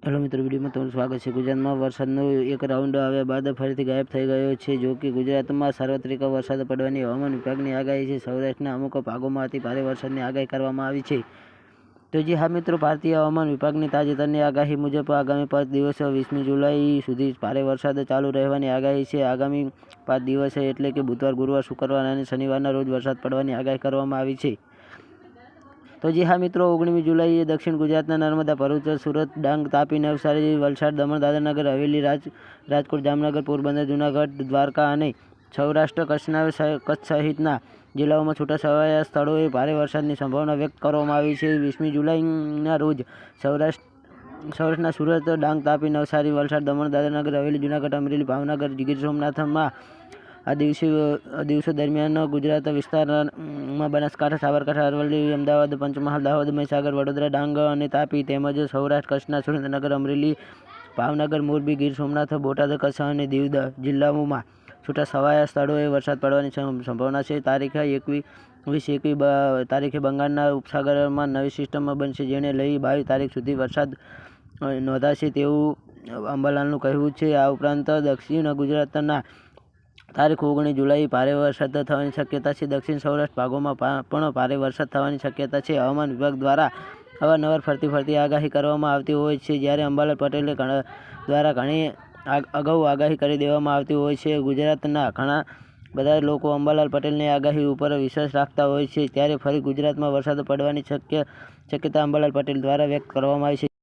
Hello મિત્રો, વિડીયોમાં તમારું સ્વાગત છે। ગુજરાતમાં વરસાદનો એક રાઉન્ડ આવ્યા બાદ ફરીથી ગાયબ થઈ ગયો છે। જો કે ગુજરાતમાં સાર્વત્રિક વરસાદ પડવાની હવામાન વિભાગની આગાહી છે। સૌરાષ્ટ્રના અમુક ભાગોમાં અતિ ભારે વરસાદની આગાહી કરવામાં આવી છે। તો જી હા મિત્રો, ભારતીય હવામાન વિભાગની તાજેતરની આગાહી મુજબ આગામી 5 દિવસ 20મી જુલાઈ સુધી ભારે વરસાદ ચાલુ રહેવાની આગાહી છે। આગામી 5 દિવસ એટલે કે બુધવાર, ગુરુવાર, શુક્રવાર અને શનિવારના રોજ વરસાદ પડવાની આગાહી કરવામાં આવી છે। તો જી હા મિત્રો, 19મી જુલાઈએ દક્ષિણ ગુજરાતના નર્મદા, ભરૂચ, સુરત, ડાંગ, તાપી, નવસારી, વલસાડ, દમણ, દાદરાનગર હવેલી, રાજકોટ, જામનગર, પોરબંદર, જૂનાગઢ, દ્વારકા અને સૌરાષ્ટ્ર કચ્છ સહિતના જિલ્લાઓમાં છૂટાછવાયા સ્થળોએ ભારે વરસાદની સંભાવના વ્યક્ત કરવામાં આવી છે। 20મી જુલાઈના રોજ સૌરાષ્ટ્રના સુરત, ડાંગ, તાપી, નવસારી, વલસાડ, દમણ, દાદરાનગર હવેલી, જૂનાગઢ, અમરેલી, ભાવનગર, ગીર સોમનાથમાં આ દિવસો દરમિયાન ગુજરાત વિસ્તારમાં બનાસકાંઠા, સાબરકાંઠા, અરવલ્લી, અમદાવાદ, પંચમહાલ, દાહોદ, મહીસાગર, વડોદરા, ડાંગ અને તાપી તેમજ સૌરાષ્ટ્ર કચ્છના સુરેન્દ્રનગર, અમરેલી, ભાવનગર, મોરબી, ગીર સોમનાથ, બોટાદ, કચ્છ અને દીવ જિલ્લાઓમાં છૂટાછવાયા સ્થળોએ વરસાદ પડવાની સંભાવના છે। તારીખે બંગાળના ઉપસાગરમાં નવી સિસ્ટમ બનશે, જેને લઈ 22 તારીખ સુધી વરસાદ નોંધાશે તેવું અંબાલાલનું કહેવું છે। આ ઉપરાંત દક્ષિણ ગુજરાતના તારીખ 19 જુલાઈ ભારે વરસાદ થવાની શક્યતા છે। દક્ષિણ સૌરાષ્ટ્ર ભાગોમાં પણ ભારે વરસાદ થવાની શક્યતા છે। હવામાન વિભાગ દ્વારા અવારનવાર ફરતી આગાહી કરવામાં આવતી હોય છે, જ્યારે અંબાલાલ પટેલ દ્વારા ઘણી અગાઉ આગાહી કરી દેવામાં આવતી હોય છે। ગુજરાતના ઘણા બધા લોકો અંબાલાલ પટેલની આગાહી ઉપર વિશ્વાસ રાખતા હોય છે, ત્યારે ફરી ગુજરાતમાં વરસાદ પડવાની શક્યતા અંબાલાલ પટેલ દ્વારા વ્યક્ત કરવામાં આવી છે।